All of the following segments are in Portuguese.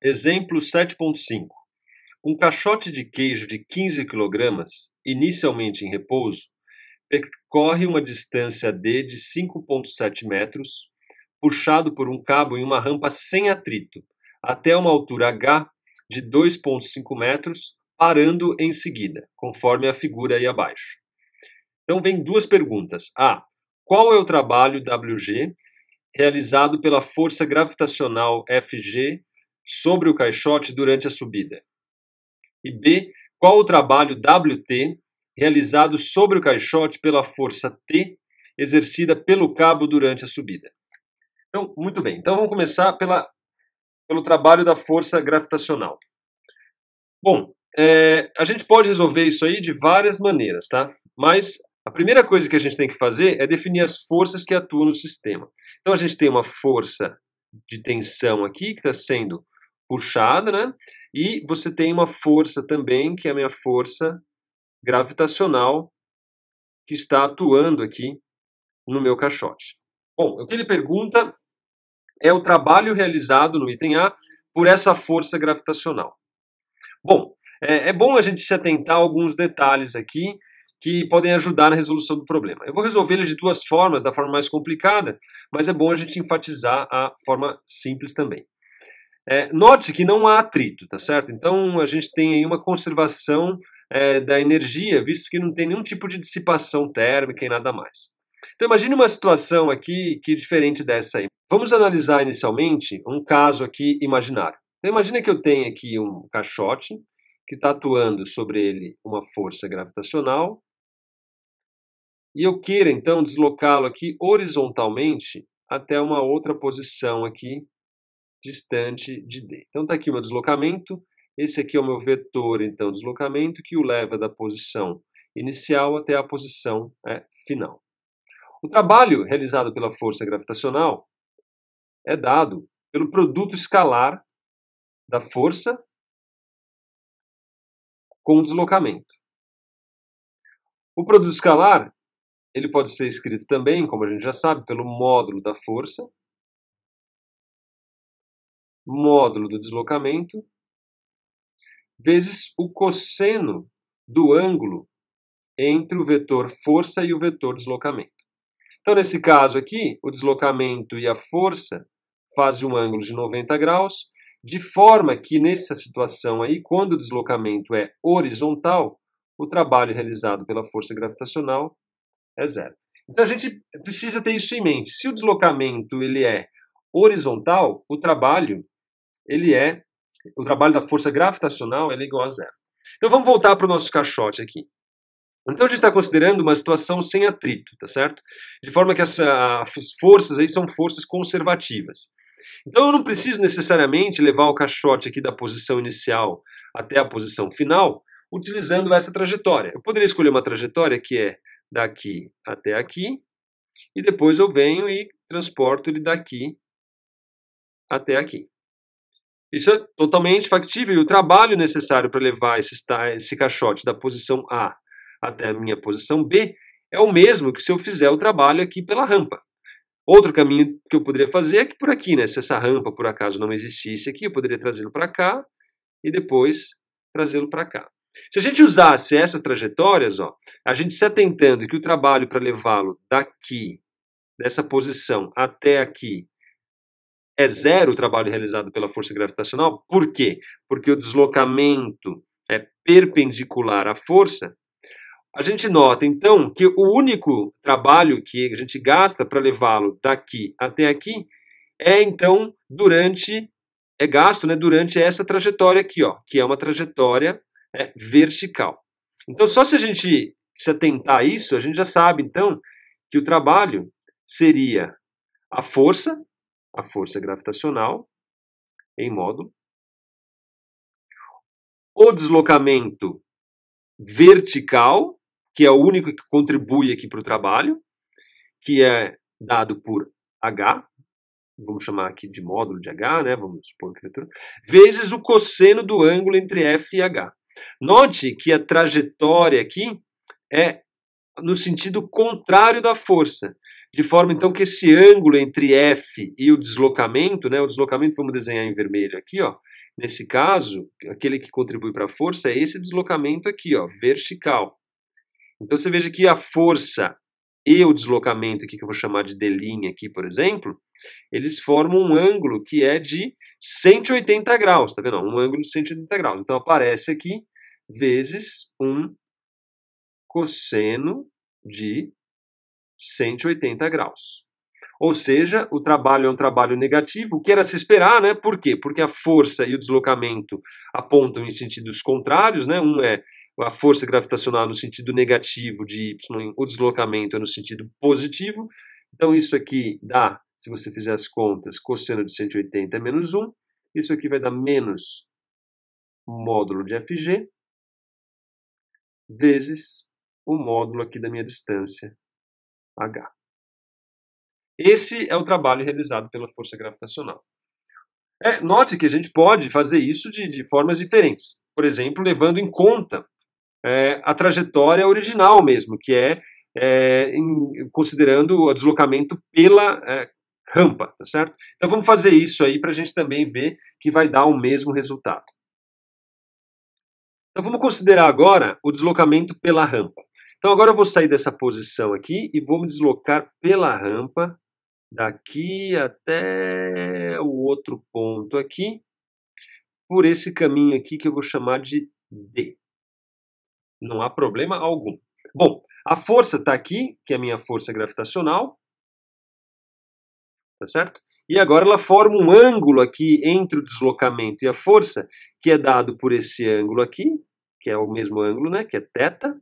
Exemplo 7.5. Um caixote de queijo de 15 kg, inicialmente em repouso, percorre uma distância d de 5,7 metros, puxado por um cabo em uma rampa sem atrito, até uma altura h de 2,5 metros, parando em seguida, conforme a figura aí abaixo. Então vem duas perguntas. A. Qual é o trabalho WG realizado pela força gravitacional FG sobre o caixote durante a subida? E B. Qual o trabalho WT realizado sobre o caixote pela força T exercida pelo cabo durante a subida? Então, muito bem. Então vamos começar pelo trabalho da força gravitacional. Bom, a gente pode resolver isso aí de várias maneiras, tá? Mas a primeira coisa que a gente tem que fazer é definir as forças que atuam no sistema. Então a gente tem uma força de tensão aqui que está sendo puxada, né? E você tem uma força também, que é a minha força gravitacional, que está atuando aqui no meu caixote. Bom, o que ele pergunta é o trabalho realizado no item A por essa força gravitacional. Bom, é bom a gente se atentar a alguns detalhes aqui que podem ajudar na resolução do problema. Eu vou resolver ele de duas formas, da forma mais complicada, mas é bom a gente enfatizar a forma simples também. Note que não há atrito, tá certo? Então a gente tem aí uma conservação da energia, visto que não tem nenhum tipo de dissipação térmica e nada mais. Então imagine uma situação aqui que é diferente dessa aí. Vamos analisar inicialmente um caso aqui imaginário. Então imagine que eu tenho aqui um caixote que está atuando sobre ele uma força gravitacional e eu queira então deslocá-lo aqui horizontalmente até uma outra posição aqui distante de D. Então está aqui o meu deslocamento, esse aqui é o meu vetor então deslocamento que o leva da posição inicial até a posição final. O trabalho realizado pela força gravitacional é dado pelo produto escalar da força com o deslocamento. O produto escalar, ele pode ser escrito também, como a gente já sabe, pelo módulo da força, módulo do deslocamento, vezes o cosseno do ângulo entre o vetor força e o vetor deslocamento. Então, nesse caso aqui, o deslocamento e a força fazem um ângulo de 90 graus, de forma que nessa situação aí, quando o deslocamento é horizontal, o trabalho realizado pela força gravitacional é zero. Então a gente precisa ter isso em mente. Se o deslocamento ele é horizontal, o trabalho da força gravitacional ele é igual a zero. Então vamos voltar para o nosso caixote aqui. Então a gente está considerando uma situação sem atrito, tá certo? De forma que as forças aí são forças conservativas. Então eu não preciso necessariamente levar o caixote aqui da posição inicial até a posição final, utilizando essa trajetória. Eu poderia escolher uma trajetória que é daqui até aqui, e depois eu venho e transporto ele daqui até aqui. Isso é totalmente factível, e o trabalho necessário para levar esse caixote da posição A até a minha posição B é o mesmo que se eu fizer o trabalho aqui pela rampa. Outro caminho que eu poderia fazer é que por aqui, né? Se essa rampa por acaso não existisse aqui, eu poderia trazê-lo para cá e depois trazê-lo para cá. Se a gente usasse essas trajetórias, a gente se atentando que o trabalho para levá-lo daqui, dessa posição até aqui, é zero o trabalho realizado pela força gravitacional. Por quê? Porque o deslocamento é perpendicular à força. A gente nota, então, que o único trabalho que a gente gasta para levá-lo daqui até aqui então, gasto durante essa trajetória aqui, que é uma trajetória vertical. Então, só se a gente se atentar a isso, a gente já sabe, então, que o trabalho seria a força gravitacional em módulo, o deslocamento vertical, que é o único que contribui aqui para o trabalho, que é dado por H, vamos chamar aqui de módulo de H, né? Vamos supor que vezes o cosseno do ângulo entre F e H. Note que a trajetória aqui é no sentido contrário da força, de forma então que esse ângulo entre F e o deslocamento, né? O deslocamento vamos desenhar em vermelho aqui, nesse caso, aquele que contribui para a força é esse deslocamento aqui, ó, vertical. Então você veja que a força e o deslocamento aqui, que eu vou chamar de D' aqui, por exemplo, eles formam um ângulo que é de 180 graus, tá vendo? Um ângulo de 180 graus. Então aparece aqui vezes um cosseno de 180 graus. Ou seja, o trabalho é um trabalho negativo, o que era se esperar, né? Por quê? Porque a força e o deslocamento apontam em sentidos contrários, né? Um é a força gravitacional no sentido negativo de y, o deslocamento é no sentido positivo. Então isso aqui dá, se você fizer as contas, cosseno de 180 é menos 1. Isso aqui vai dar menos módulo de FG vezes o módulo aqui da minha distância, H. Esse é o trabalho realizado pela força gravitacional. Note que a gente pode fazer isso de formas diferentes. Por exemplo, levando em conta a trajetória original mesmo, que considerando o deslocamento pela rampa, tá certo? Então vamos fazer isso aí para a gente também ver que vai dar o mesmo resultado. Então vamos considerar agora o deslocamento pela rampa. Então agora eu vou sair dessa posição aqui e vou me deslocar pela rampa daqui até o outro ponto aqui, por esse caminho aqui que eu vou chamar de D. Não há problema algum. Bom, a força está aqui, que é a minha força gravitacional, tá certo? E agora ela forma um ângulo aqui entre o deslocamento e a força, que é dado por esse ângulo aqui, que é o mesmo ângulo, né, que é θ,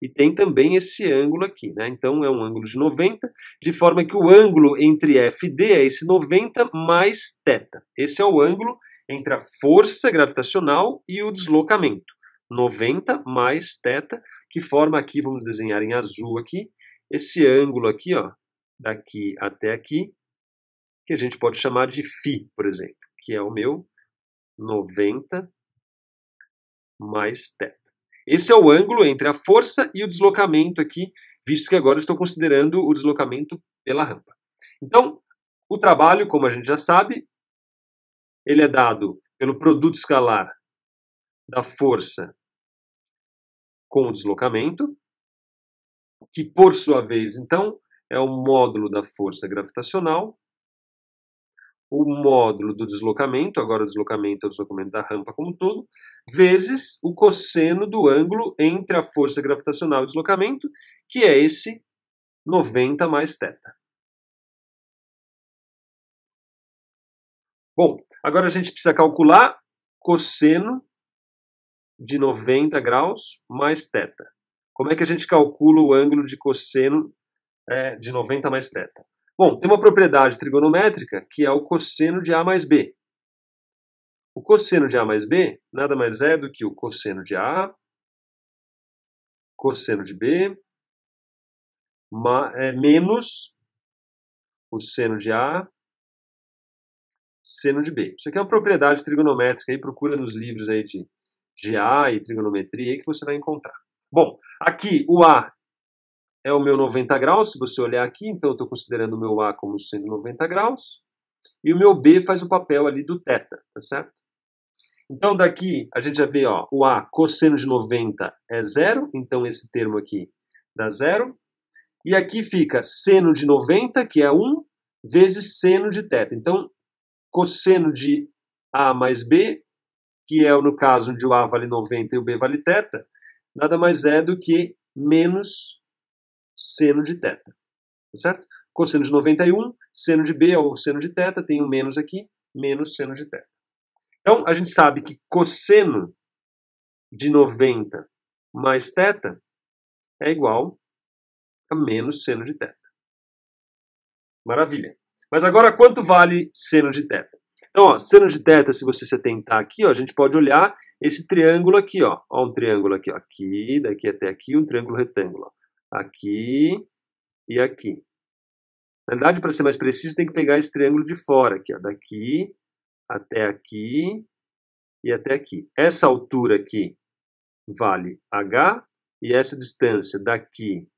e tem também esse ângulo aqui, né? Então é um ângulo de 90, de forma que o ângulo entre F e D é esse 90 mais θ. Esse é o ângulo entre a força gravitacional e o deslocamento. 90 mais θ, que forma aqui, vamos desenhar em azul aqui, esse ângulo aqui, ó, daqui até aqui, que a gente pode chamar de φ, por exemplo, que é o meu 90 mais θ. Esse é o ângulo entre a força e o deslocamento aqui, visto que agora eu estou considerando o deslocamento pela rampa. Então, o trabalho, como a gente já sabe, ele é dado pelo produto escalar da força com o deslocamento, que por sua vez, então, é o módulo da força gravitacional, o módulo do deslocamento, agora o deslocamento é o deslocamento da rampa como um todo, vezes o cosseno do ângulo entre a força gravitacional e o deslocamento, que é esse 90 mais θ. Bom, agora a gente precisa calcular cosseno de 90 graus mais θ. Como é que a gente calcula o ângulo de cosseno de 90 mais θ? Bom, tem uma propriedade trigonométrica que é o cosseno de A mais B. O cosseno de A mais B nada mais é do que o cosseno de A, cosseno de B, menos o seno de A, seno de B. Isso aqui é uma propriedade trigonométrica, aí procura nos livros aí de A e trigonometria aí que você vai encontrar. Bom, aqui o A é o meu 90 graus, se você olhar aqui, então eu estou considerando o meu A como sendo 90 graus, e o meu B faz o papel ali do θ, tá certo? Então daqui a gente já vê, ó, o A, cosseno de 90 é 0, então esse termo aqui dá 0, e aqui fica seno de 90, que é 1, vezes seno de θ. Então, cosseno de A mais B, que é no caso onde o A vale 90 e o B vale θ, nada mais é do que menos seno de θ, tá certo? Cosseno de 91, seno de B é o seno de θ, tem um menos aqui, menos seno de θ. Então, a gente sabe que cosseno de 90 mais θ é igual a menos seno de θ. Maravilha. Mas agora, quanto vale seno de θ? Então, ó, seno de θ, se você se atentar aqui, ó, a gente pode olhar esse triângulo aqui, ó. Ó, um triângulo aqui, ó. Aqui, daqui até aqui, um triângulo retângulo, ó. Aqui e aqui. Na verdade, para ser mais preciso, tem que pegar esse triângulo de fora aqui, ó. Daqui até aqui e até aqui. Essa altura aqui vale H e essa distância daqui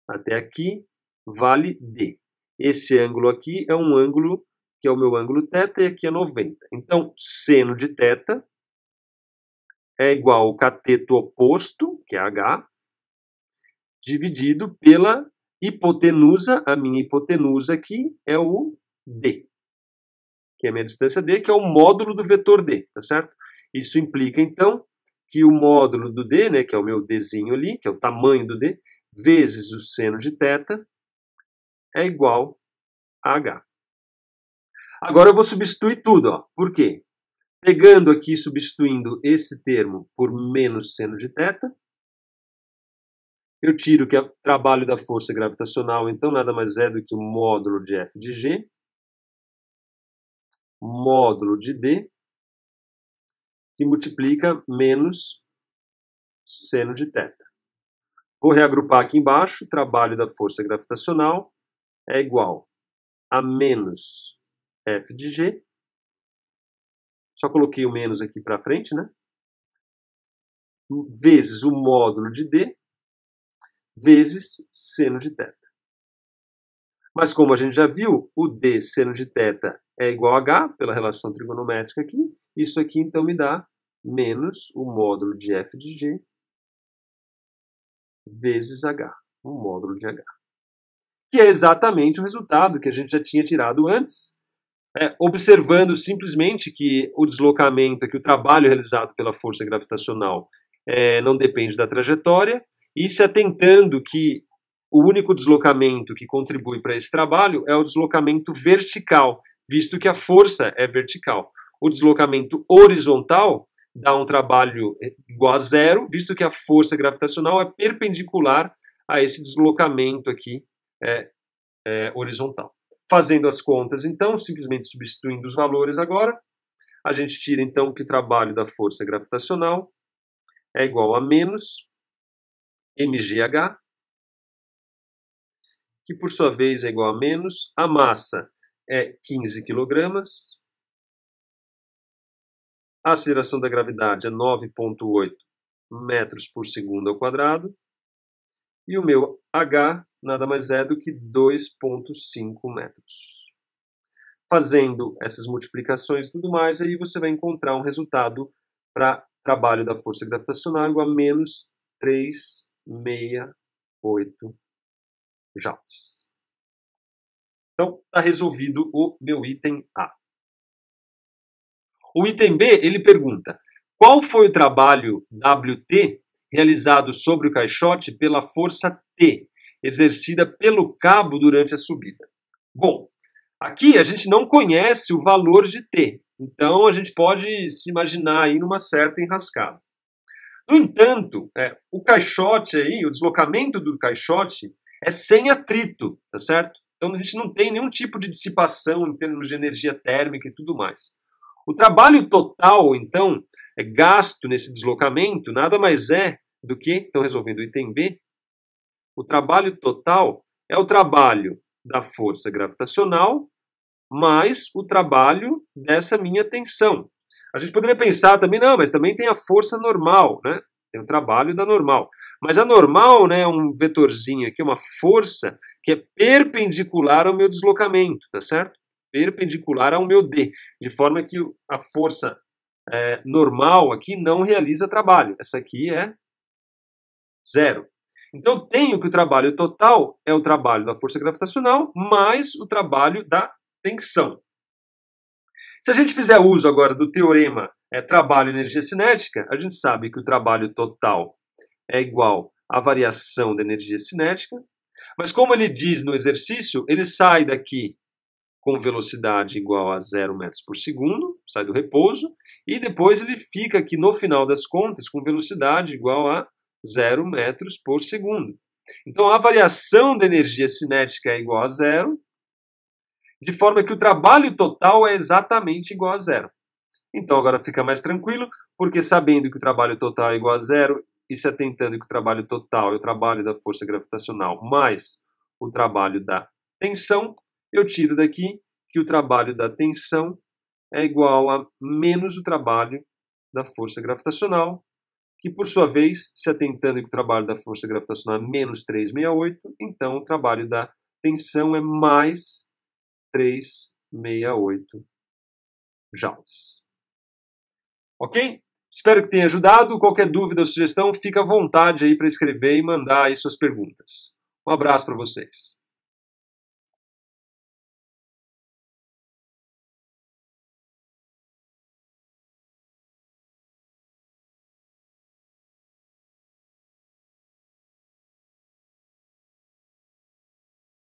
até aqui vale D. Esse ângulo aqui é um ângulo que é o meu ângulo θ, e aqui é 90. Então, seno de θ é igual ao cateto oposto, que é H, dividido pela hipotenusa, a minha hipotenusa aqui é o D, que é a minha distância D, que é o módulo do vetor D, tá certo? Isso implica, então, que o módulo do D, né, que é o meu Dzinho ali, que é o tamanho do D, vezes o seno de θ, é igual a H. Agora eu vou substituir tudo, ó. Por quê? Pegando aqui, substituindo esse termo por menos seno de θ, eu tiro que é o trabalho da força gravitacional, então nada mais é do que o módulo de F de G, módulo de D, que multiplica menos seno de θ. Vou reagrupar aqui embaixo, o trabalho da força gravitacional é igual a menos F de G, só coloquei o menos aqui para frente, né? Vezes o módulo de D, vezes seno de θ. Mas como a gente já viu, o D seno de θ é igual a H, pela relação trigonométrica aqui. Isso aqui, então, me dá menos o módulo de F de G vezes H, o módulo de H. Que é exatamente o resultado que a gente já tinha tirado antes, observando simplesmente que o deslocamento, que o trabalho realizado pela força gravitacional não depende da trajetória, e se atentando que o único deslocamento que contribui para esse trabalho é o deslocamento vertical, visto que a força é vertical. O deslocamento horizontal dá um trabalho igual a zero, visto que a força gravitacional é perpendicular a esse deslocamento aqui horizontal. Fazendo as contas, então, simplesmente substituindo os valores agora, a gente tira, então, que o trabalho da força gravitacional é igual a menos mgh, que por sua vez é igual a menos, a massa é 15 kg, a aceleração da gravidade é 9,8 metros por segundo ao quadrado, e o meu h nada mais é do que 2,5 metros. Fazendo essas multiplicações e tudo mais, aí você vai encontrar um resultado para trabalho da força gravitacional igual a menos 368 joules. Então, está resolvido o meu item A. O item B, ele pergunta: qual foi o trabalho WT realizado sobre o caixote pela força T, exercida pelo cabo durante a subida? Bom, aqui a gente não conhece o valor de T, então a gente pode se imaginar aí numa certa enrascada. No entanto, o caixote aí, o deslocamento do caixote é sem atrito, tá certo? Então a gente não tem nenhum tipo de dissipação em termos de energia térmica e tudo mais. O trabalho total, então, gasto nesse deslocamento nada mais é do que, então resolvendo o item B, o trabalho total é o trabalho da força gravitacional mais o trabalho dessa minha tensão. A gente poderia pensar também, não, mas também tem a força normal, né? Tem o trabalho da normal. Mas a normal, né, é um vetorzinho aqui, uma força que é perpendicular ao meu deslocamento, tá certo? Perpendicular ao meu D, de forma que a força normal aqui não realiza trabalho. Essa aqui é zero. Então eu tenho que o trabalho total é o trabalho da força gravitacional mais o trabalho da tensão. Se a gente fizer uso agora do teorema trabalho e energia cinética, a gente sabe que o trabalho total é igual à variação da energia cinética, mas como ele diz no exercício, ele sai daqui com velocidade igual a 0 metros por segundo, sai do repouso, e depois ele fica aqui no final das contas com velocidade igual a 0 metros por segundo. Então a variação da energia cinética é igual a zero, de forma que o trabalho total é exatamente igual a zero. Então agora fica mais tranquilo, porque sabendo que o trabalho total é igual a zero, e se atentando que o trabalho total é o trabalho da força gravitacional mais o trabalho da tensão, eu tiro daqui que o trabalho da tensão é igual a menos o trabalho da força gravitacional, que por sua vez, se atentando que o trabalho da força gravitacional é menos 368, então o trabalho da tensão é mais 3 0,68 joules. Ok? Espero que tenha ajudado. Qualquer dúvida ou sugestão, fica à vontade aí para escrever e mandar aí suas perguntas. Um abraço para vocês.